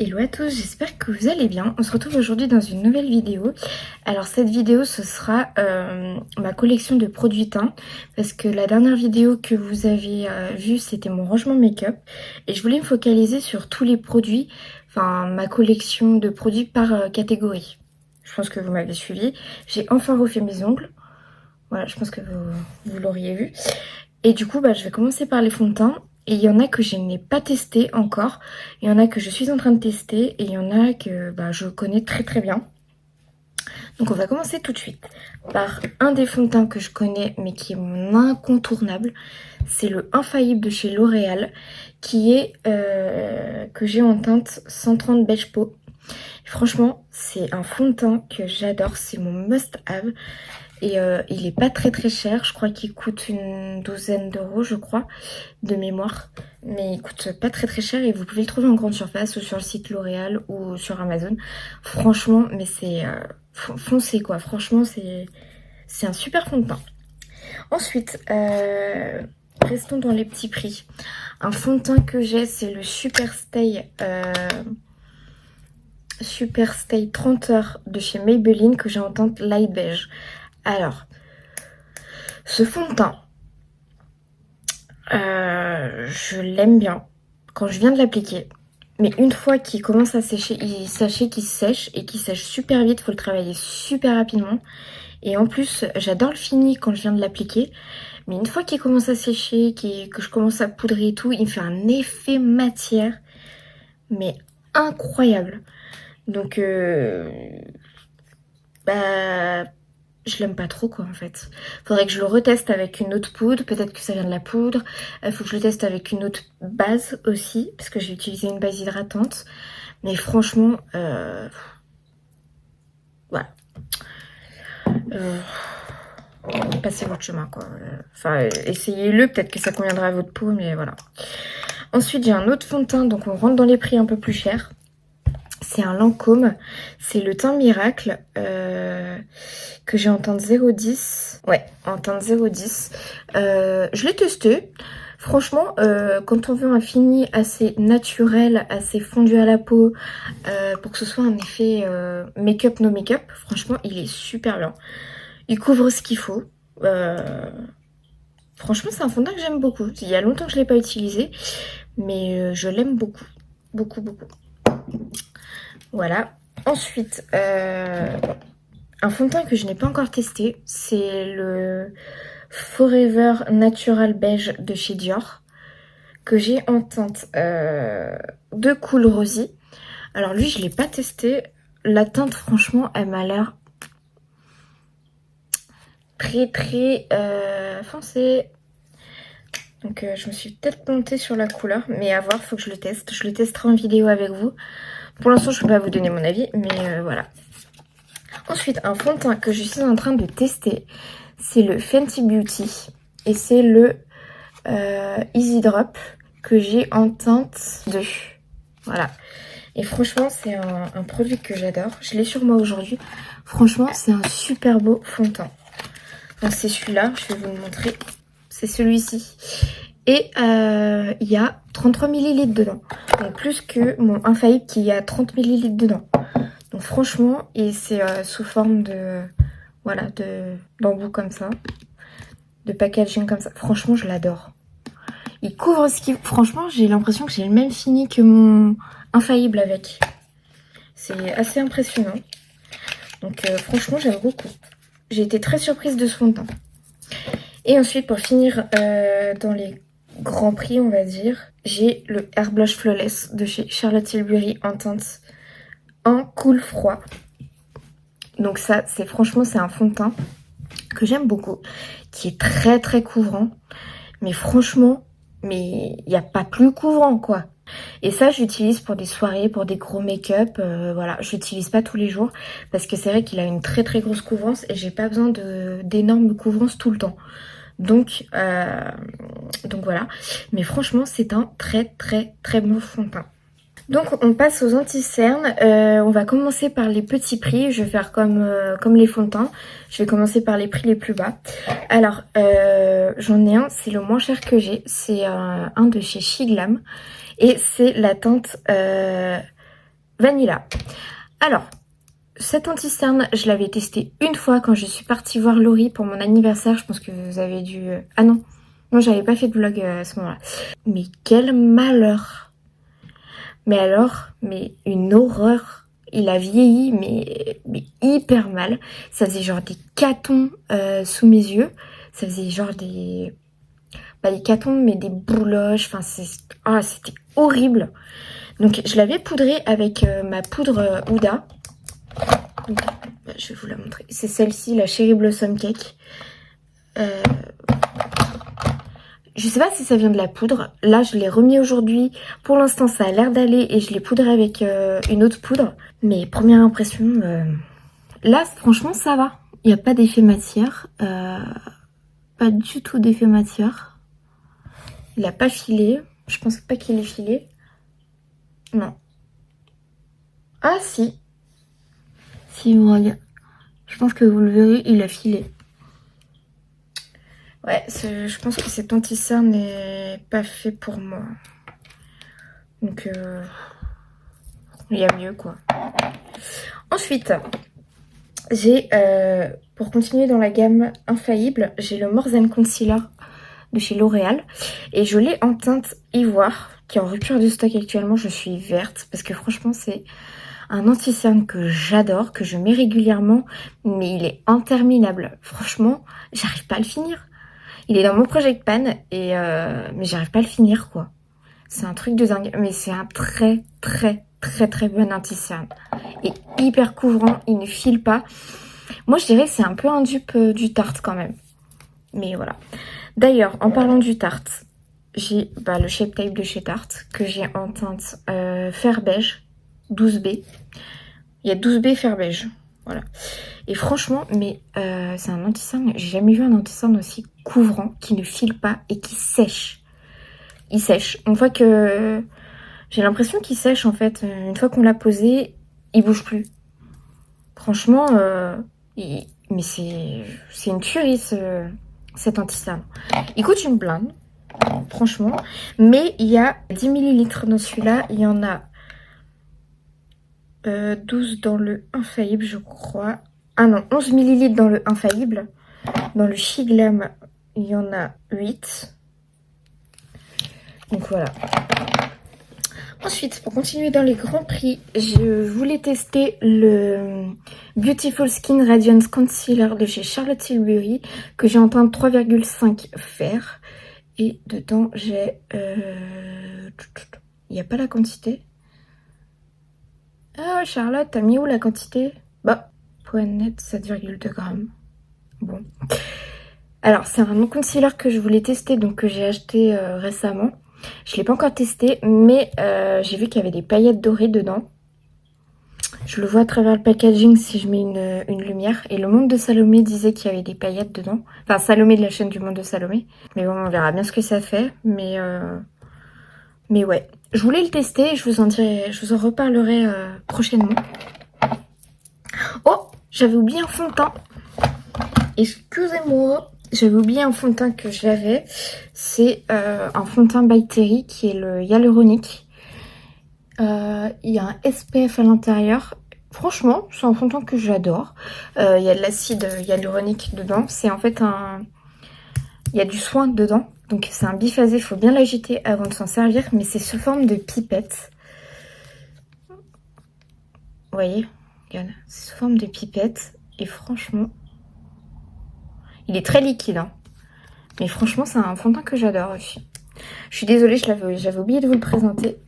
Hello à tous, j'espère que vous allez bien. On se retrouve aujourd'hui dans une nouvelle vidéo. Alors cette vidéo ce sera ma collection de produits teints parce que la dernière vidéo que vous avez vue c'était mon rangement make-up et je voulais me focaliser sur tous les produits, enfin ma collection de produits par catégorie. Je pense que vous m'avez suivi. J'ai enfin refait mes ongles. Voilà, je pense que vous l'auriez vu. Et du coup, je vais commencer par les fonds de teint. Et il y en a que je n'ai pas testé encore. Il y en a que je suis en train de tester. Et il y en a que je connais très très bien. Donc on va commencer tout de suite par un des fonds de teint que je connais, mais qui est mon incontournable. C'est le Infaillible de chez L'Oréal, qui est que j'ai en teinte 130 beige peau. Franchement, c'est un fond de teint que j'adore. C'est mon must-have. Et il est pas très très cher, je crois qu'il coûte une douzaine d'euros je crois, de mémoire. Mais il coûte pas très très cher et vous pouvez le trouver en grande surface ou sur le site L'Oréal ou sur Amazon. Franchement, mais c'est foncé quoi, franchement c'est un super fond de teint. Ensuite, restons dans les petits prix. Un fond de teint que j'ai c'est le Super Stay 30 heures de chez Maybelline que j'ai en teinte light beige. Alors, ce fond de teint, je l'aime bien quand je viens de l'appliquer. Mais une fois qu'il commence à sécher, sachez qu'il sèche et qu'il sèche super vite. Il faut le travailler super rapidement. Et en plus, j'adore le fini quand je viens de l'appliquer. Mais une fois qu'il commence à sécher, que je commence à poudrer et tout, il me fait un effet matière. Mais incroyable. Donc, je l'aime pas trop quoi en fait. Faudrait que je le reteste avec une autre poudre, peut-être que ça vient de la poudre. Faut que je le teste avec une autre base aussi, parce que j'ai utilisé une base hydratante. Mais franchement, voilà. Passez votre chemin quoi. Enfin, essayez-le, peut-être que ça conviendra à votre peau, mais voilà. Ensuite, j'ai un autre fond de teint, donc on rentre dans les prix un peu plus chers. C'est un Lancôme, c'est le teint miracle que j'ai en teinte 010. Ouais, en teinte 010. Je l'ai testé. Franchement, quand on veut un fini assez naturel, assez fondu à la peau, pour que ce soit un effet make-up, no make-up, franchement, il est super bien. Il couvre ce qu'il faut. Franchement, c'est un fond de teint que j'aime beaucoup. Il y a longtemps que je ne l'ai pas utilisé, mais je l'aime beaucoup. Beaucoup, beaucoup. Voilà. Ensuite, un fond de teint que je n'ai pas encore testé, c'est le Forever Natural Beige de chez Dior, que j'ai en teinte de Cool Rosy. Alors lui, je ne l'ai pas testé. La teinte, franchement, elle m'a l'air très très foncée. Donc je me suis peut-être plantée sur la couleur, mais à voir, faut que je le teste. Je le testerai en vidéo avec vous. Pour l'instant, je ne peux pas vous donner mon avis, mais voilà. Ensuite, un fond de teint que je suis en train de tester, c'est le Fenty Beauty. Et c'est le Easy Drop que j'ai en teinte 2. Voilà. Et franchement, c'est un produit que j'adore. Je l'ai sur moi aujourd'hui. Franchement, c'est un super beau fond de teint. Donc c'est celui-là, je vais vous le montrer. C'est celui-ci. Et il y a 33 ml dedans. Donc plus que mon Infaillible qui a 30 ml dedans. Donc franchement, et c'est sous forme de voilà, d'embout comme ça, de packaging comme ça. Franchement, je l'adore. Il couvre ce qui... Franchement, j'ai l'impression que j'ai le même fini que mon Infaillible avec. C'est assez impressionnant. Donc franchement, j'aime beaucoup. J'ai été très surprise de ce fond de teint. Et ensuite, pour finir dans les grands prix, on va dire, j'ai le Air Blush Flawless de chez Charlotte Tilbury en teinte en cool froid. Donc ça, franchement, c'est un fond de teint que j'aime beaucoup, qui est très très couvrant. Mais franchement, il n'y a pas plus couvrant quoi. Et ça, j'utilise pour des soirées, pour des gros make-up. Voilà, je l'utilise pas tous les jours parce que c'est vrai qu'il a une très très grosse couvrance et j'ai pas besoin d'énormes couvrances tout le temps. Donc voilà. Mais franchement, c'est un très très très bon fond de teint. Donc on passe aux anti-cernes. On va commencer par les petits prix. Je vais faire comme les fonds de teint. Je vais commencer par les prix les plus bas. Alors j'en ai un, c'est le moins cher que j'ai. C'est un de chez Shiglam. Et c'est la teinte Vanilla. Alors, cet anti-cerne, je l'avais testé une fois quand je suis partie voir Laurie pour mon anniversaire. Je pense que vous avez dû... Ah non, non, j'avais pas fait de vlog à ce moment-là. Mais quel malheur! Mais alors, mais une horreur. Il a vieilli, mais hyper mal. Ça faisait genre des catons sous mes yeux. Ça faisait genre des... Pas des catons, mais des bouloches. Enfin, c'était horrible. Donc, je l'avais poudré avec ma poudre Huda. Donc, je vais vous la montrer. C'est celle-ci, la Cherry Blossom Cake. Je sais pas si ça vient de la poudre. Là, je l'ai remis aujourd'hui. Pour l'instant, ça a l'air d'aller et je l'ai poudré avec une autre poudre. Mais première impression, là, franchement, ça va. Il n'y a pas d'effet matière. Pas du tout d'effet matière. Il n'a pas filé. Je pense pas qu'il ait filé. Non. Ah, si. Si, voilà. Je pense que vous le verrez, il a filé. Ouais, je pense que cet anti-cerne n'est pas fait pour moi. Donc, il y a mieux, quoi. Ensuite, j'ai, pour continuer dans la gamme infaillible, j'ai le More Than Concealer de chez L'Oréal. Et je l'ai en teinte ivoire, qui est en rupture de stock actuellement. Je suis verte, parce que franchement, c'est un anti-cerne que j'adore, que je mets régulièrement, mais il est interminable. Franchement, j'arrive pas à le finir. Il est dans mon Project Pan, mais j'arrive pas à le finir, quoi. C'est un truc de dingue, mais c'est un très bon anti-cerne. Et hyper couvrant, il ne file pas. Moi, je dirais que c'est un peu un dupe du Tarte quand même. Mais voilà. D'ailleurs, en parlant du Tarte, j'ai le Shape Tape de chez Tarte, que j'ai en teinte fer beige, 12B. Il y a 12B fer beige, voilà. Et franchement, mais c'est un anti-cerne, j'ai jamais vu un anti-cerne aussi couvrant, qui ne file pas et qui sèche. Il sèche. Une fois que... J'ai l'impression qu'il sèche en fait. Une fois qu'on l'a posé, il bouge plus. Franchement, mais c'est une tuerie cet anti-cerne. Il coûte une blinde, franchement. Mais il y a 10 ml dans celui-là. Il y en a 12 dans le infaillible, je crois. Ah non, 11 ml dans le infaillible. Dans le Shiglam, il y en a 8. Donc voilà. Ensuite, pour continuer dans les grands prix, je voulais tester le Beautiful Skin Radiance Concealer de chez Charlotte Tilbury, que j'ai en teinte 3,5 fer. Et dedans, j'ai... Il n'y a pas la quantité. Ah, Charlotte, t'as mis où la quantité? Bah, point net, 7,2 grammes. Bon. Alors, c'est un concealer que je voulais tester, donc que j'ai acheté récemment. Je ne l'ai pas encore testé, mais j'ai vu qu'il y avait des paillettes dorées dedans. Je le vois à travers le packaging si je mets une lumière. Et le Monde de Salomé disait qu'il y avait des paillettes dedans. Enfin, Salomé de la chaîne du Monde de Salomé. Mais bon, on verra bien ce que ça fait. Mais ouais, je voulais le tester. Je vous en reparlerai prochainement. Oh, j'avais oublié un fond de teint. Excusez-moi. J'avais oublié un fond de teint que j'avais. C'est un fond de teint by Terry qui est le Hyaluronic. Il y a un SPF à l'intérieur. Franchement, c'est un fond de teint que j'adore. Il y a de l'acide hyaluronique dedans. C'est en fait un... Il y a du soin dedans. Donc c'est un biphasé. Il faut bien l'agiter avant de s'en servir. Mais c'est sous forme de pipette. Vous voyez? Regarde. C'est sous forme de pipette. Et franchement... Il est très liquide, hein. Mais franchement, c'est un fond de teint que j'adore aussi. Je suis désolée, j'avais oublié de vous le présenter.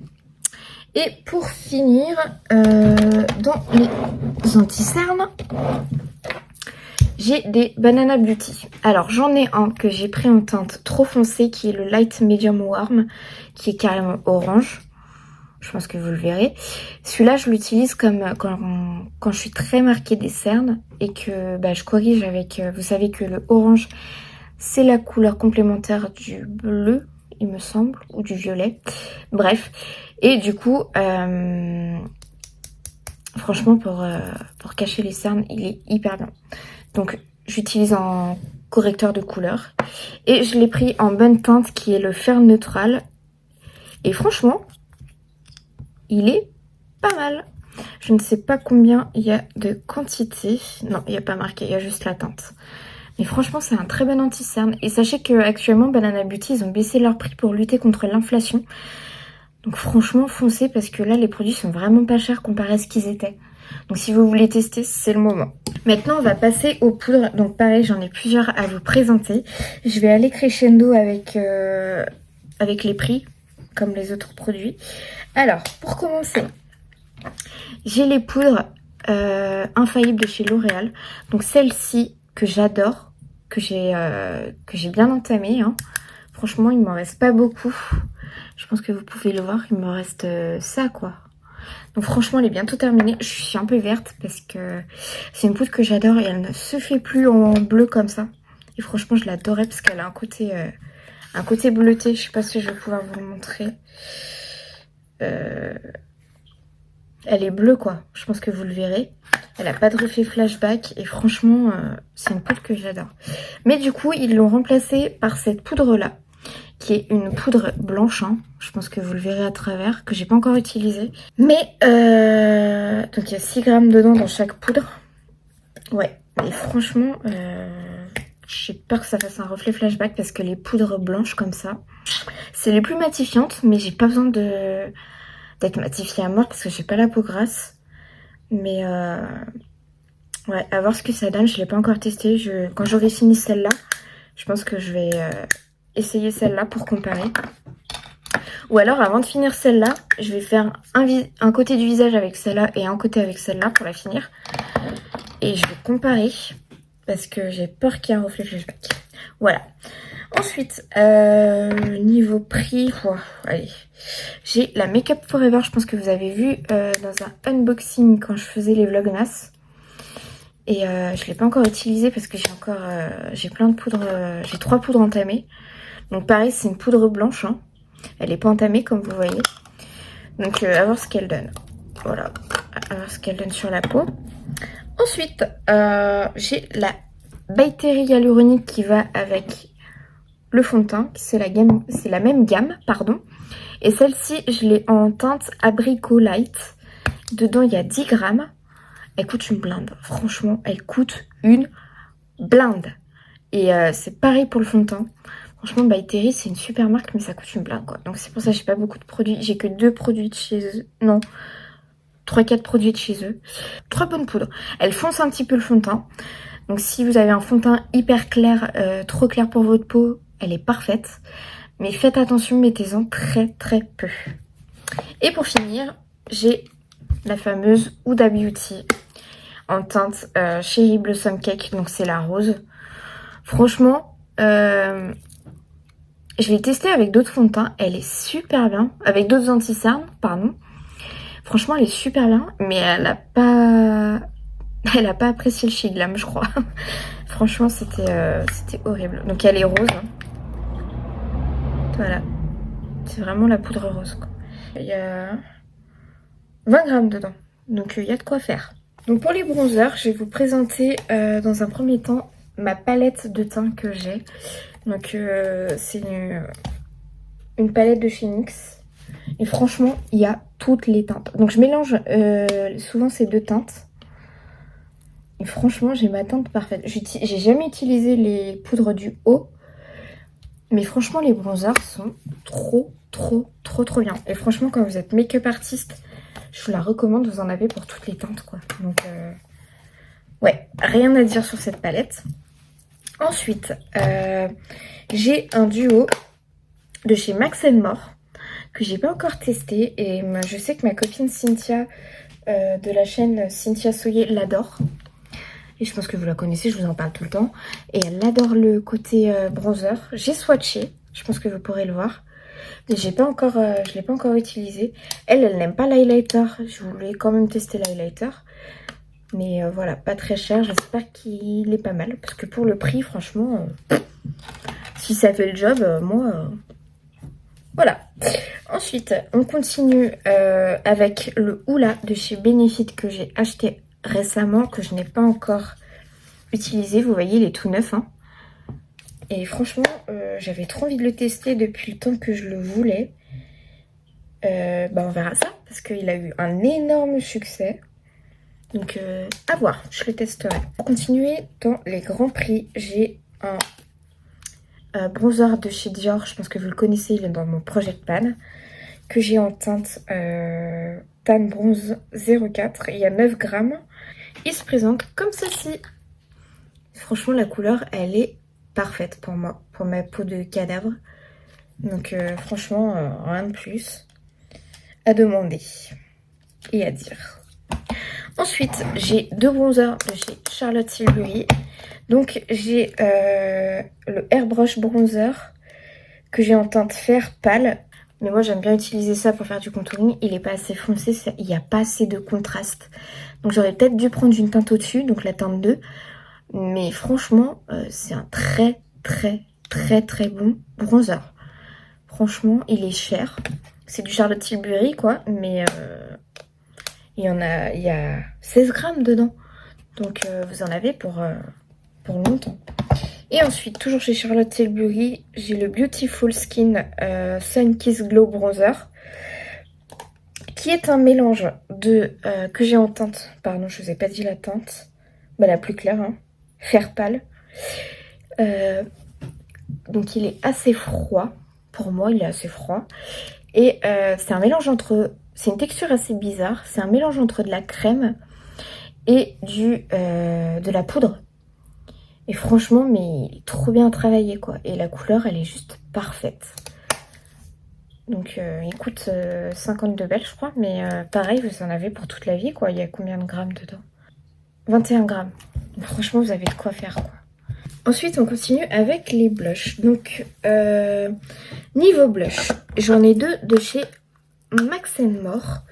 Et pour finir, dans les anti-cernes, j'ai des Banana Beauty. Alors, j'en ai un que j'ai pris en teinte trop foncée, qui est le Light Medium Warm, qui est carrément orange. Je pense que vous le verrez. Celui-là, je l'utilise comme quand je suis très marquée des cernes et que je corrige avec... vous savez que le orange, c'est la couleur complémentaire du bleu, il me semble, ou du violet. Bref. Et du coup, franchement, pour cacher les cernes, il est hyper bien. Donc, j'utilise en correcteur de couleur. Et je l'ai pris en bonne teinte, qui est le fer neutral. Et franchement... il est pas mal. Je ne sais pas combien il y a de quantité. Non, il n'y a pas marqué, il y a juste la teinte. Mais franchement, c'est un très bon anti-cerne. Et sachez qu'actuellement, Banana Beauty, ils ont baissé leur prix pour lutter contre l'inflation. Donc franchement, foncez parce que là, les produits sont vraiment pas chers comparé à ce qu'ils étaient. Donc si vous voulez tester, c'est le moment. Maintenant, on va passer aux poudres. Donc pareil, j'en ai plusieurs à vous présenter. Je vais aller crescendo avec les prix, comme les autres produits. Alors, pour commencer, j'ai les poudres infaillibles de chez L'Oréal. Donc celle-ci que j'adore, que j'ai bien entamée. Hein. Franchement, il m'en reste pas beaucoup. Je pense que vous pouvez le voir, il me reste ça quoi. Donc franchement, elle est bientôt terminée. Je suis un peu verte parce que c'est une poudre que j'adore et elle ne se fait plus en bleu comme ça. Et franchement, je l'adorais parce qu'elle a un côté bleuté. Je sais pas si je vais pouvoir vous le montrer. Elle est bleue quoi. Je pense que vous le verrez. Elle a pas de reflet flashback et franchement, c'est une poudre que j'adore. Mais du coup, ils l'ont remplacée par cette poudre là, qui est une poudre blanche, hein. Je pense que vous le verrez à travers, que j'ai pas encore utilisée. Mais, donc il y a 6 grammes dedans dans chaque poudre. Ouais, et franchement, j'ai peur que ça fasse un reflet flashback parce que les poudres blanches comme ça, c'est les plus matifiantes, mais j'ai pas besoin d'être matifiée à mort parce que j'ai pas la peau grasse. Mais, ouais, à voir ce que ça donne, je l'ai pas encore testé. Quand j'aurai fini celle-là, je pense que je vais essayer celle-là pour comparer. Ou alors avant de finir celle-là, je vais faire un côté du visage avec celle-là et un côté avec celle-là pour la finir. Et je vais comparer parce que j'ai peur qu'il y ait un reflet flashback. Voilà. Ensuite, niveau prix, allez, j'ai la Make Up Forever. Je pense que vous avez vu dans un unboxing quand je faisais les vlogmas. Et je ne l'ai pas encore utilisé parce que j'ai plein de poudres, j'ai 3 poudres entamées. Donc pareil, c'est une poudre blanche, hein. Elle n'est pas entamée comme vous voyez. Donc à voir ce qu'elle donne. Voilà, à voir ce qu'elle donne sur la peau. Ensuite, j'ai la By Terry hyaluronique qui va avec le fond de teint. C'est la même gamme, pardon. Et celle-ci, je l'ai en teinte Abricot Light. Dedans, il y a 10 grammes. Elle coûte une blinde. Franchement, elle coûte une blinde. Et c'est pareil pour le fond de teint. Franchement, By Terry, c'est une super marque, mais ça coûte une blinde, quoi. Donc c'est pour ça que j'ai pas beaucoup de produits. J'ai que 2 produits de chez eux. Non, 3-4 produits de chez eux. 3 bonnes poudres. Elles foncent un petit peu le fond de teint. Donc si vous avez un fond de teint hyper clair, trop clair pour votre peau, elle est parfaite. Mais faites attention, mettez-en très très peu. Et pour finir, j'ai la fameuse Huda Beauty en teinte Cherry Blossom Cake. Donc c'est la rose. Franchement, je l'ai testée avec d'autres fonds de teint. Elle est super bien. Avec d'autres anti-cernes, pardon. Franchement, elle est super bien. Mais elle a pas apprécié le chez Glam, je crois. Franchement, c'était horrible. Donc elle est rose. Voilà. C'est vraiment la poudre rose, quoi. Il y a 20 grammes dedans. Donc il y a de quoi faire. Donc pour les bronzers, je vais vous présenter dans un premier temps ma palette de teint que j'ai. Donc c'est une palette de chez NYX. Et franchement, il y a toutes les teintes. Donc je mélange souvent ces deux teintes. Et franchement, j'ai ma teinte parfaite. J'ai jamais utilisé les poudres du haut. Mais franchement, les bronzers sont trop bien. Et franchement, quand vous êtes make-up artiste, je vous la recommande. Vous en avez pour toutes les teintes, quoi. Donc, ouais, rien à dire sur cette palette. Ensuite, j'ai un duo de chez Max More que j'ai pas encore testé. Et je sais que ma copine Cynthia de la chaîne Cynthia Soyer l'adore. Et je pense que vous la connaissez, je vous en parle tout le temps. Et elle adore le côté bronzer. J'ai swatché, je pense que vous pourrez le voir. Mais je l'ai pas encore utilisé. Elle n'aime pas l'highlighter. Je voulais quand même tester l'highlighter. Mais voilà, pas très cher. J'espère qu'il est pas mal. Parce que pour le prix, franchement, si ça fait le job, moi... voilà. Ensuite, on continue avec le Hoola de chez Benefit que j'ai acheté récemment, que je n'ai pas encore utilisé. Vous voyez, il est tout neuf, hein. Et franchement, j'avais trop envie de le tester depuis le temps que je le voulais. Bah on verra ça parce qu'il a eu un énorme succès. Donc à voir, je le testerai. Pour continuer dans les grands prix, j'ai un bronzer de chez Dior. Je pense que vous le connaissez, il est dans mon Project Pan. Que j'ai en teinte Tan Bronze 04. Il y a 9 grammes. Il se présente comme ceci. Franchement, la couleur, elle est parfaite pour moi, pour ma peau de cadavre. Donc franchement, rien de plus à demander et à dire. Ensuite, j'ai 2 bronzers de chez Charlotte Tilbury. Donc j'ai le Airbrush Bronzer que j'ai en teinte fer pâle. Mais moi j'aime bien utiliser ça pour faire du contouring. Il n'est pas assez foncé, il n'y a pas assez de contraste. Donc j'aurais peut-être dû prendre une teinte au-dessus, donc la teinte 2. Mais franchement, c'est un très bon bronzer. Franchement, il est cher. C'est du Charlotte Tilbury quoi, mais il y a 16 grammes dedans. Donc vous en avez pour longtemps. Et ensuite, toujours chez Charlotte Tilbury, j'ai le Beautiful Skin Sun Kiss Glow Bronzer. Qui est un mélange de que j'ai en teinte. Pardon, je vous ai pas dit la teinte. Bah, la plus claire, hein. Fer pâle. Donc il est assez froid. Pour moi, il est assez froid. Et c'est un mélange entre... C'est une texture assez bizarre. C'est un mélange entre de la crème et de la poudre. Et franchement, mais il est trop bien travaillé, quoi. Et la couleur, elle est juste parfaite. Donc il coûte 52 balles, je crois. Mais pareil, vous en avez pour toute la vie, quoi. Il y a combien de grammes dedans? 21 grammes. Donc, franchement, vous avez de quoi faire, quoi. Ensuite, on continue avec les blushs. Donc, niveau blush, j'en ai 2 de chez Max More.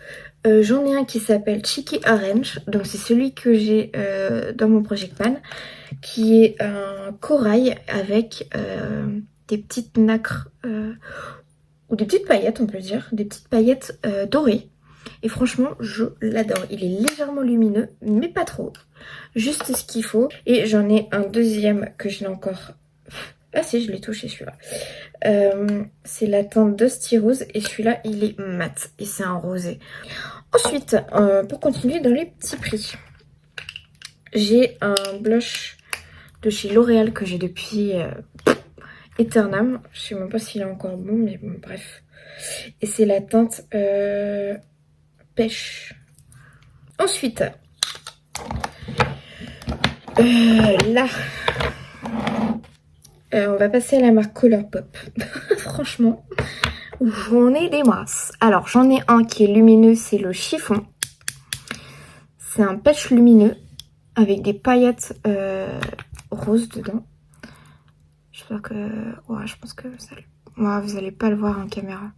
J'en ai un qui s'appelle Cheeky Orange. Donc, c'est celui que j'ai dans mon Project Pan. Qui est un corail avec des petites nacres ou des petites paillettes, on peut dire. Des petites paillettes dorées. Et franchement, je l'adore. Il est légèrement lumineux, mais pas trop. Juste ce qu'il faut. Et j'en ai un deuxième que je n'ai encore... Ah si, je l'ai touché celui-là. C'est la teinte Dusty Rose. Et celui-là, il est mat. Et c'est un rosé. Ensuite, pour continuer dans les petits prix. J'ai un blush de chez L'Oréal que j'ai depuis Eternam. Je sais même pas s'il est encore bon, mais bon, bref. Et c'est la teinte pêche. Ensuite, là, on va passer à la marque Colourpop. Franchement, j'en ai des masses. Alors, j'en ai un qui est lumineux, c'est le chiffon. C'est un pêche lumineux avec des paillettes roses dedans. J'espère que... Ouais, je pense que ça... Ouais, vous allez pas le voir en caméra.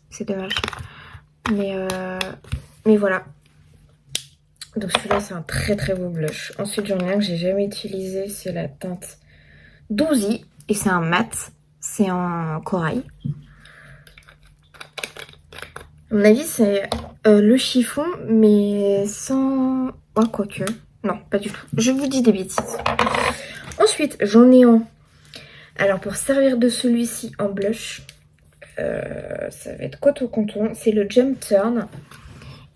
C'est dommage. Mais voilà. Donc celui-là, c'est un très beau blush. Ensuite, j'en ai un que j'ai jamais utilisé. C'est la teinte Dozy. Et c'est un mat. C'est en corail. À mon avis, c'est le chiffon, mais sans... Oh, quoique. Non, pas du tout. Je vous dis des bêtises. Ensuite, j'en ai un. Alors, pour servir de celui-ci en blush, ça va être Coton Contour. C'est le Jump Turn.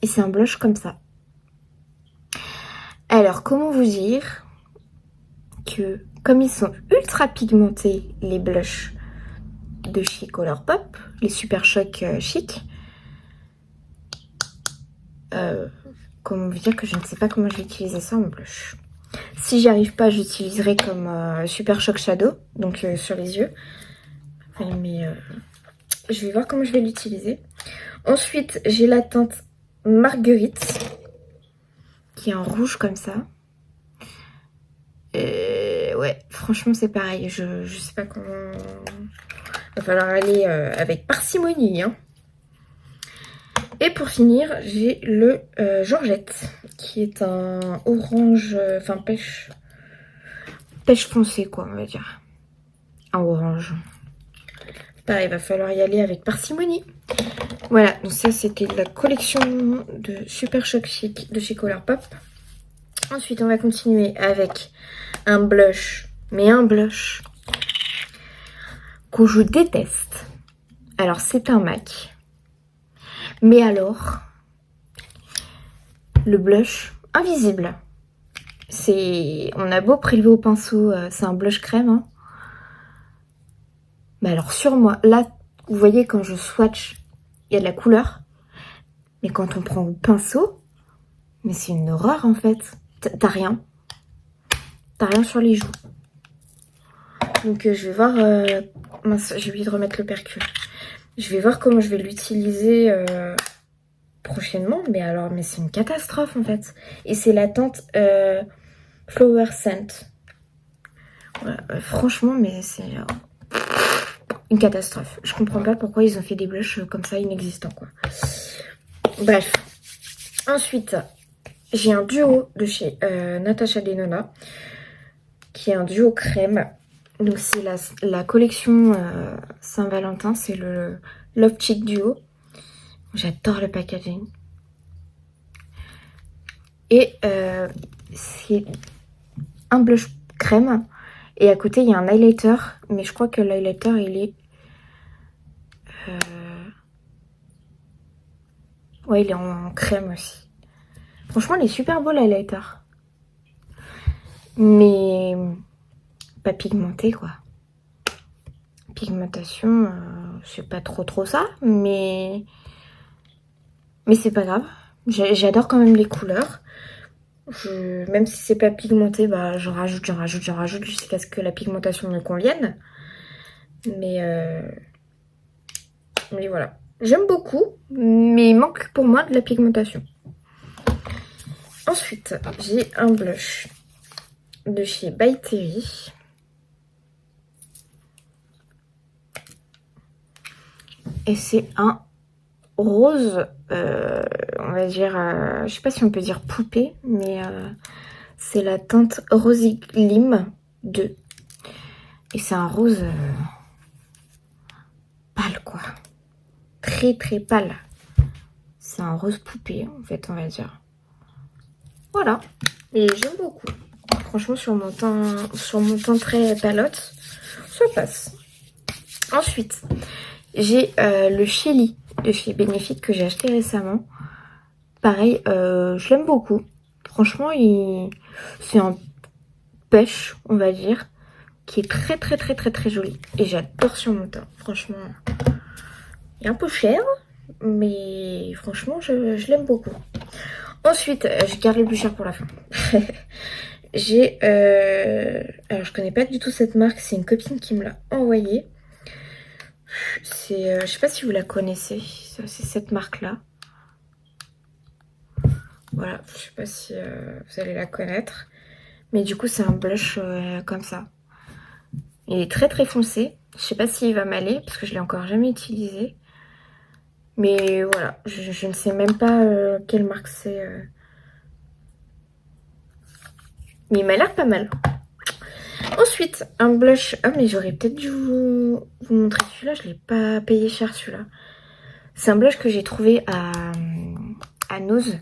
Et c'est un blush comme ça. Alors, comment vous dire que, comme ils sont ultra pigmentés, les blushs de chez Colourpop, les Super Shock Chic, comment vous dire que je ne sais pas comment je vais utiliser ça en blush. Si j'y arrive pas, j'utiliserai comme Super Shock Shadow, donc sur les yeux. Mais je vais voir comment je vais l'utiliser. Ensuite, j'ai la teinte Marguerite, qui est en rouge comme ça. Ouais, franchement, c'est pareil. Je sais pas comment... Il va falloir aller avec parcimonie, hein. Et pour finir, j'ai le Georgette, qui est un orange, enfin pêche foncé quoi, on va dire. Un orange. Pareil, il va falloir y aller avec parcimonie. Voilà, donc ça c'était la collection de Super Shock Chic de chez Colourpop. Ensuite, on va continuer avec un blush, mais un blush que je déteste. Alors, c'est un MAC. Mais alors, le blush invisible. On a beau prélever au pinceau, c'est un blush crème. Hein. Mais alors sur moi, là, vous voyez quand je swatch, il y a de la couleur. Mais quand on prend au pinceau, mais c'est une horreur en fait. T'as rien. T'as rien sur les joues. Donc je vais voir... mince, j'ai oublié de remettre le percule. Je vais voir comment je vais l'utiliser prochainement. Mais alors, mais c'est une catastrophe en fait. Et c'est la teinte Flower Scent. Voilà, franchement, mais c'est une catastrophe. Je comprends pas pourquoi ils ont fait des blushs comme ça inexistants quoi. Bref. Ensuite, j'ai un duo de chez Natasha Denona, qui est un duo crème. Donc c'est la collection Saint-Valentin, c'est le Love Cheek Duo. J'adore le packaging. Et c'est un blush crème. Et à côté, il y a un highlighter. Mais je crois que l'highlighter, il est... ouais, il est en crème aussi. Franchement, il est super beau l'highlighter. Mais pas pigmenté, quoi. Pigmentation, c'est pas trop ça. Mais c'est pas grave. J'adore quand même les couleurs. Même si c'est pas pigmenté, bah, j'en rajoute jusqu'à ce que la pigmentation me convienne. Mais voilà. J'aime beaucoup, mais il manque pour moi de la pigmentation. Ensuite, j'ai un blush de chez By Terry. Et c'est un rose, on va dire, je sais pas si on peut dire poupée, mais c'est la teinte Rosy Glim 2. Et c'est un rose pâle, quoi. Très pâle. C'est un rose poupée, en fait, on va dire. Voilà. Et j'aime beaucoup. Franchement, sur mon teint très palote, ça passe. Ensuite, j'ai le Shelly de chez Benefit que j'ai acheté récemment. Pareil, je l'aime beaucoup. Franchement, c'est un pêche, on va dire, qui est très joli. Et j'adore sur mon teint. Franchement, il est un peu cher, mais franchement, je l'aime beaucoup. Ensuite, je garde le plus cher pour la fin. J'ai... alors, je connais pas du tout cette marque. C'est une copine qui me l'a envoyée. C'est... je sais pas si vous la connaissez. C'est cette marque-là. Voilà, je sais pas si vous allez la connaître. Mais du coup, c'est un blush comme ça. Il est très foncé. Je sais pas s'il va m'aller parce que je l'ai encore jamais utilisé. Mais voilà, je ne sais même pas quelle marque c'est. Mais il m'a l'air pas mal. Ensuite, un blush. Ah, mais j'aurais peut-être dû vous montrer celui-là. Je l'ai pas payé cher celui-là. C'est un blush que j'ai trouvé à Nose.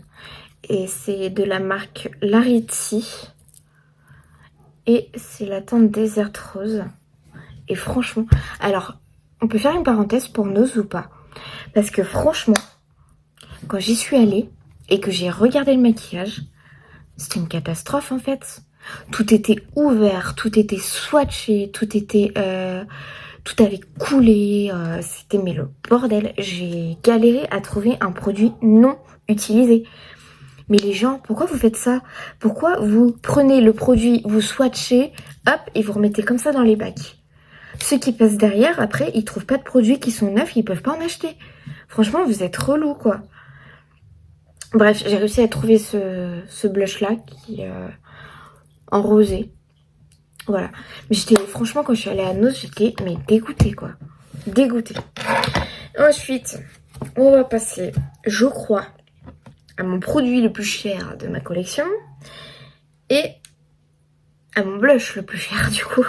Et c'est de la marque Larity. Et c'est la teinte Desert Rose. Et franchement, alors, on peut faire une parenthèse pour Nose ou pas? Parce que franchement, quand j'y suis allée et que j'ai regardé le maquillage, c'était une catastrophe en fait. Tout était ouvert, tout était swatché, tout avait coulé. C'était mais le bordel. J'ai galéré à trouver un produit non utilisé. Mais les gens, pourquoi vous faites ça? Pourquoi vous prenez le produit, vous swatchez, hop, et vous remettez comme ça dans les bacs? Ceux qui passent derrière, après, ils trouvent pas de produits qui sont neufs, ils peuvent pas en acheter. Franchement, vous êtes relous, quoi. Bref, j'ai réussi à trouver ce blush-là qui est en rosé. Voilà. Mais franchement, quand je suis allée à Nose, j'étais mais dégoûtée, quoi. Dégoûtée. Ensuite, on va passer, je crois, à mon produit le plus cher de ma collection. Et à mon blush le plus cher, du coup.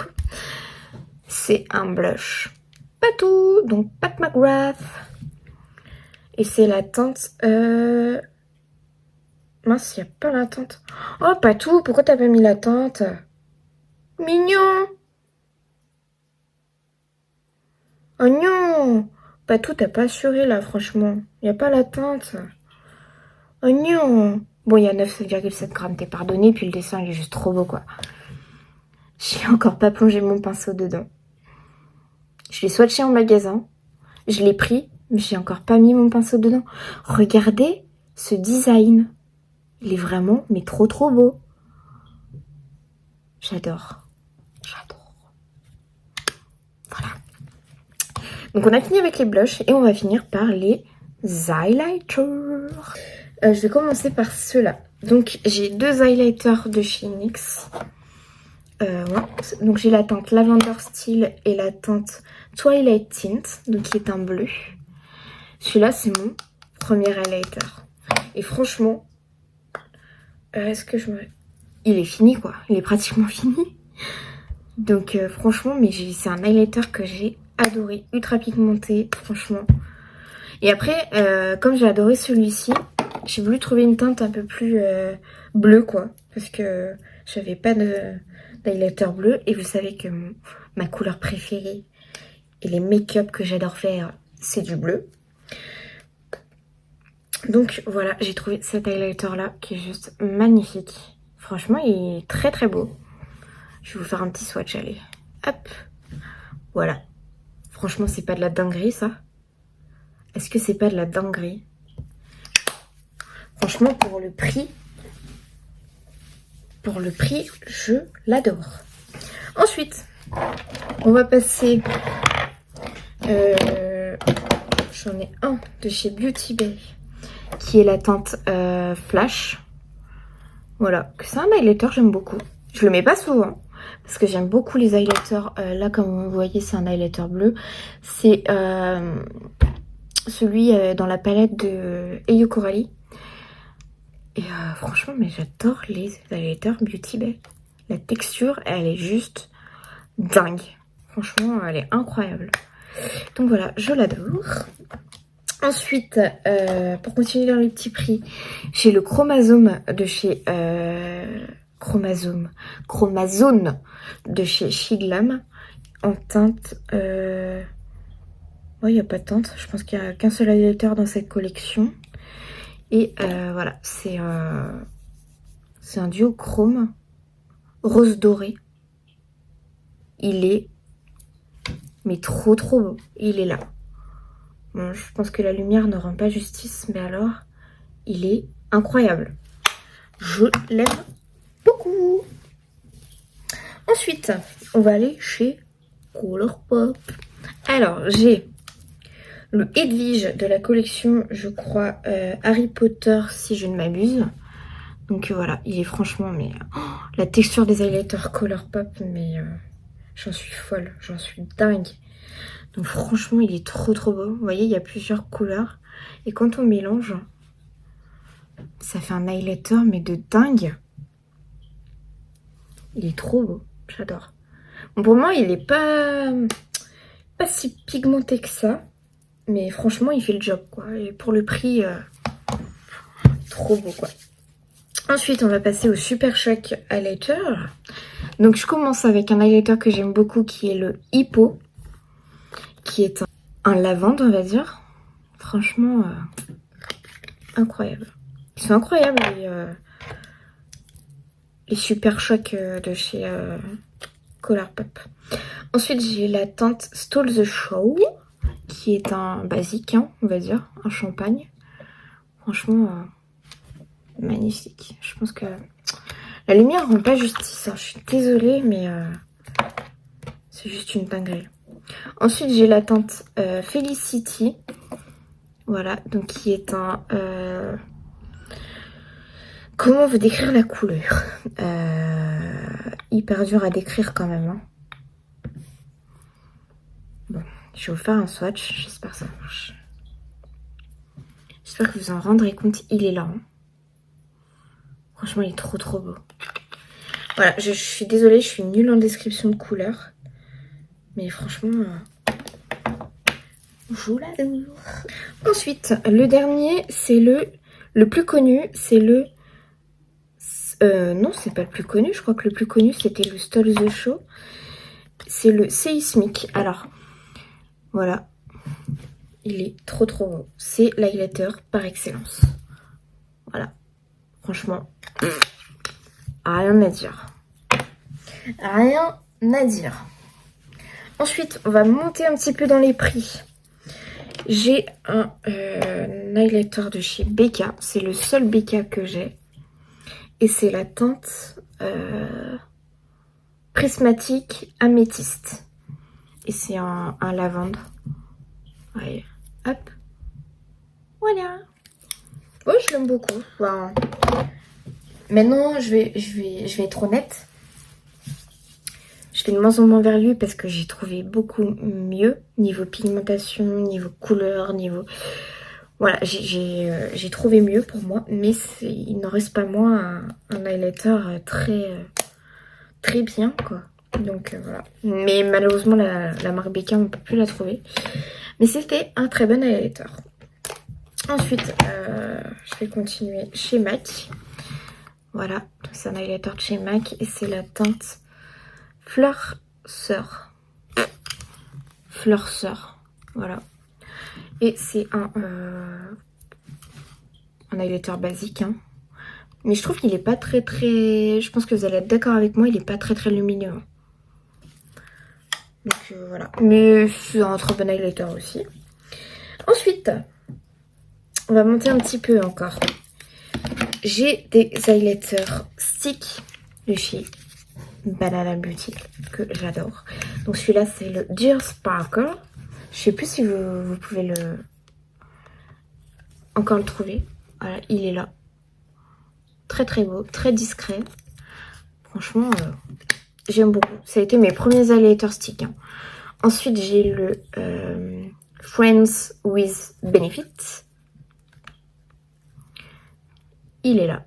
C'est un blush Patou, donc Pat McGrath. Et c'est la teinte... Mince, il n'y a pas la teinte. Oh, Patou, pourquoi t'as pas mis la teinte? Mignon. Oh non. Patou, t'as pas assuré là, franchement. Il Il n'y a pas la teinte. Oh non. Bon, il y a 9,7 grammes, t'es pardonné. Puis le dessin, il est juste trop beau, quoi. J'ai encore pas plongé mon pinceau dedans. Je l'ai swatché en magasin. Je l'ai pris, mais j'ai encore pas mis mon pinceau dedans. Regardez ce design. Il est vraiment, mais trop trop beau. J'adore. J'adore. Voilà. Donc on a fini avec les blushs et on va finir par les highlighters. Je vais commencer par ceux-là. Donc j'ai deux highlighters de chez NYX. Ouais. Donc j'ai la teinte Lavender Steel et la teinte Twilight Tint, donc qui est un bleu. Celui-là c'est mon premier highlighter. Et franchement, est-ce que je me... Il est fini quoi, il est pratiquement fini. Donc franchement, mais c'est un highlighter que j'ai adoré, ultra pigmenté, franchement. Et après, comme j'ai adoré celui-ci, j'ai voulu trouver une teinte un peu plus bleue quoi, parce que j'avais pas d'highlighter bleu. Et vous savez que ma couleur préférée et les make-up que j'adore faire, c'est du bleu. Donc voilà, j'ai trouvé cet highlighter là qui est juste magnifique. Franchement, il est très très beau. Je vais vous faire un petit swatch, allez. Hop. Voilà. Franchement, c'est pas de la dinguerie, ça? Est-ce que c'est pas de la dinguerie? Franchement, pour le prix, je l'adore. Ensuite, on va passer... j'en ai un de chez Beauty Bay, qui est la teinte Flash. Voilà. C'est un highlighter, j'aime beaucoup. Je le mets pas souvent. Parce que j'aime beaucoup les highlighters. Là, comme vous voyez, c'est un highlighter bleu. C'est celui dans la palette de Eyo Coralie. Et franchement, mais j'adore les highlighters Beauty Bay. La texture, elle est juste dingue. Franchement, elle est incroyable. Donc voilà, je l'adore. Ensuite, pour continuer dans les petits prix, j'ai le Chromazone de chez... Chromazone de chez Shiglam en teinte ouais, il n'y a pas de teinte, je pense qu'il n'y a qu'un seul highlighter dans cette collection. Et voilà, c'est un duo chrome rose doré. Il est mais trop trop beau. Il est là. Bon, je pense que la lumière ne rend pas justice, mais alors il est incroyable. Je l'aime beaucoup. Ensuite, on va aller chez Colourpop. Alors, j'ai le Edwige de la collection, je crois, Harry Potter, si je ne m'abuse. Donc voilà, il est franchement, mais la texture des highlighters Colourpop, mais j'en suis folle, j'en suis dingue. Donc franchement, il est trop trop beau. Vous voyez, il y a plusieurs couleurs. Et quand on mélange, ça fait un highlighter, mais de dingue. Il est trop beau, j'adore. Bon, pour moi, il est pas si pigmenté que ça. Mais franchement, il fait le job, quoi. Et pour le prix, trop beau, quoi. Ensuite, on va passer au Super Shock Highlighter. Donc, je commence avec un highlighter que j'aime beaucoup, qui est le Hippo. Qui est un lavande, on va dire. Franchement, incroyable. Ils sont incroyables, les Super Shock de chez Colourpop. Ensuite, j'ai la teinte Stole the Show, qui est un basique, hein, on va dire, un champagne. Franchement, magnifique. Je pense que la lumière rend pas justice. Hein. Je suis désolée, mais c'est juste une dinguerie. Ensuite, j'ai la teinte Felicity. Voilà, donc qui est un... comment vous décrire la couleur? Hyper dur à décrire quand même. Hein. Bon, je vais vous faire un swatch. J'espère que ça marche. J'espère que vous en rendrez compte. Il est là. Hein. Franchement, il est trop trop beau. Voilà, je suis désolée, je suis nulle en description de couleurs. Mais franchement, je l'adore. Ensuite, le dernier, c'est le plus connu. C'est le... non, c'est pas le plus connu. Je crois que le plus connu, c'était le Stole the Show. C'est le Seismic. Alors, voilà. il est trop beau. C'est l'highlighter par excellence. Voilà. Franchement, rien à dire. Rien à dire. Ensuite, on va monter un petit peu dans les prix. J'ai un highlighter de chez Becca. C'est le seul Becca que j'ai. Et c'est la teinte prismatique améthyste. Et c'est un lavande. Ouais. Hop. Voilà. Oh, je l'aime beaucoup. Enfin, maintenant, je vais être honnête. Je vais de moins en moins vers lui parce que j'ai trouvé beaucoup mieux. Niveau pigmentation, niveau couleur, niveau... Voilà, j'ai trouvé mieux pour moi. Mais il n'en reste pas moins un highlighter très bien, quoi. Donc voilà. Mais malheureusement, la marque Becca, on ne peut plus la trouver. Mais c'était un très bon highlighter. Ensuite, je vais continuer chez MAC. Voilà, c'est un highlighter de chez MAC et c'est la teinte Fleur Sœur. Fleur Sœur, voilà. Et c'est un highlighter basique, hein. Mais je trouve qu'il n'est pas très... Je pense que vous allez être d'accord avec moi, il n'est pas très lumineux. Hein. Donc voilà. Mais c'est un très bon highlighter aussi. Ensuite, on va monter un petit peu encore. J'ai des highlighters stick de chez Banana Beauty que j'adore. Donc celui-là, c'est le Dear Sparkle. Je sais plus si vous pouvez encore le trouver. Voilà, il est là. Très beau, très discret. Franchement, j'aime beaucoup. Ça a été mes premiers highlighters stick. Hein. Ensuite, j'ai le Friends with Benefit. Il est là.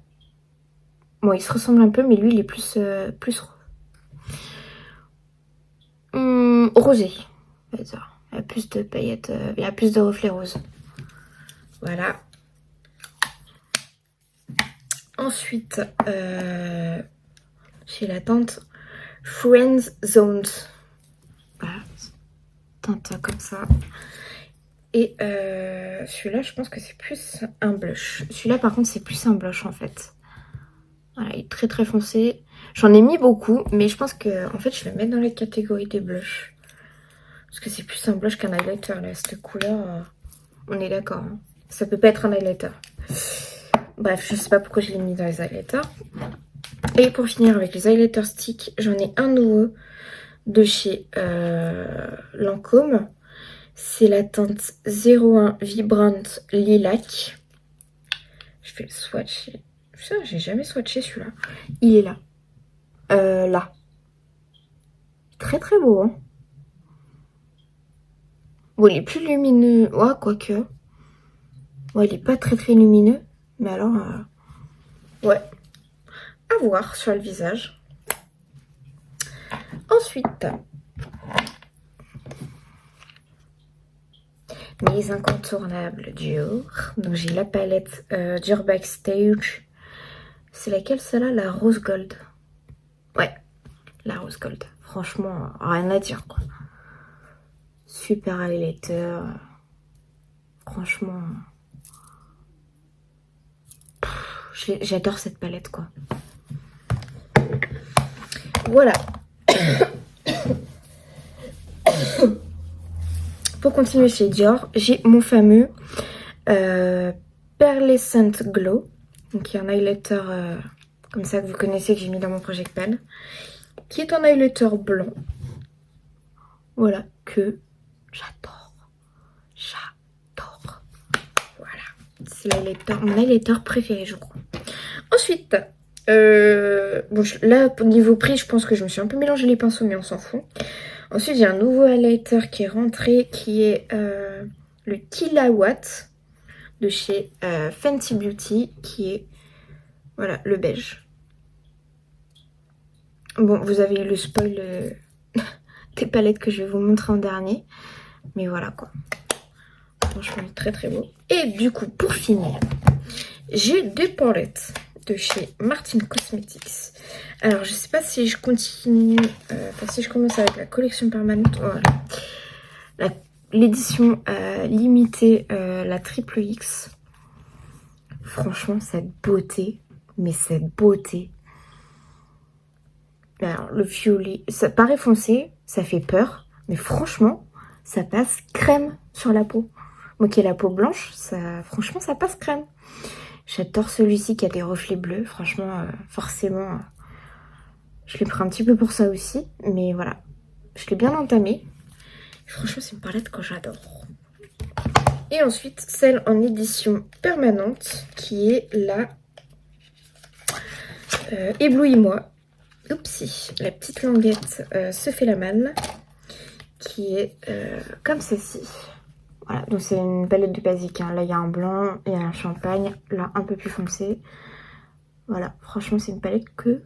Bon, il se ressemble un peu, mais lui, il est plus rosé. Il y a plus de paillettes, il y a plus de reflets roses. Voilà. Ensuite, j'ai la teinte Friends Zones. Voilà. Teinte comme ça. Et celui-là, je pense que c'est plus un blush. Celui-là, par contre, c'est plus un blush, en fait. Voilà, il est très foncé. J'en ai mis beaucoup, mais je pense que, en fait, je vais mettre dans la catégorie des blushs. Parce que c'est plus un blush qu'un highlighter, là. Cette couleur, on est d'accord. Hein. Ça peut pas être un highlighter. Bref, je sais pas pourquoi je l'ai mis dans les highlighters. Et pour finir avec les highlighters stick, j'en ai un nouveau de chez Lancôme. C'est la teinte 01 Vibrant Lilac. Je vais le swatcher. Putain, j'ai jamais swatché celui-là. Il est là. Là. Très beau, hein. Bon, il est plus lumineux. Ouais, quoique. Ouais, il est pas très lumineux. Mais alors, ouais. À voir sur le visage. Ensuite, mes incontournables Dior. Donc j'ai la palette Dior Backstage. C'est laquelle celle-là? La Rose Gold. Ouais, la Rose Gold. Franchement, rien à dire, quoi. Super highlighter. Franchement... J'adore cette palette, quoi. Voilà. Pour continuer chez Dior, j'ai mon fameux Pearlescent Glow. Donc il y a un highlighter comme ça que vous connaissez, que j'ai mis dans mon Project Pan. Qui est un highlighter blanc. Voilà, que j'adore. J'adore. Voilà. C'est mon highlighter préféré, je crois. Ensuite, bon, là, au niveau prix, je pense que je me suis un peu mélangé les pinceaux, mais on s'en fout. Ensuite, j'ai un nouveau highlighter qui est rentré, qui est le Killawatt de chez Fenty Beauty, qui est, voilà, le beige. Bon, vous avez eu le spoil des palettes que je vais vous montrer en dernier. Mais voilà, quoi. Franchement, très beau. Et du coup, pour finir, j'ai deux palettes de chez Martin Cosmetics. Alors, je sais pas si je continue, si je commence avec la collection permanente. Voilà. l'édition limitée, la triple X. Franchement, cette beauté, mais cette beauté. Alors, le violet, ça paraît foncé, ça fait peur, mais franchement, ça passe crème sur la peau. Moi qui ai la peau blanche, franchement, ça passe crème. J'adore celui-ci qui a des reflets bleus. Franchement, forcément, je l'ai pris un petit peu pour ça aussi. Mais voilà, je l'ai bien entamé. Franchement, c'est une palette que j'adore. Et ensuite, celle en édition permanente, qui est la Éblouis-moi. Oupsie, la petite languette se fait la malle, qui est comme ceci. Voilà, donc c'est une palette de basique. Hein. Là, il y a un blanc, il y a un champagne, là, un peu plus foncé. Voilà, franchement, c'est une palette que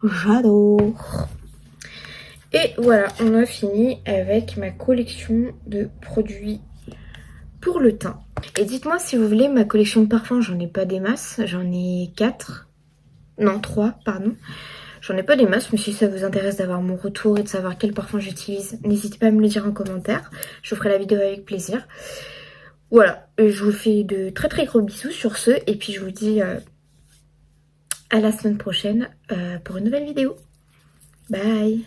j'adore. Et voilà, on a fini avec ma collection de produits pour le teint. Et dites-moi si vous voulez, ma collection de parfums, j'en ai pas des masses. J'en ai 4. Non, 3, pardon. J'en ai pas des masses, mais si ça vous intéresse d'avoir mon retour et de savoir quel parfum j'utilise, n'hésitez pas à me le dire en commentaire. Je vous ferai la vidéo avec plaisir. Voilà, je vous fais de très très gros bisous sur ce. Et puis je vous dis à la semaine prochaine pour une nouvelle vidéo. Bye.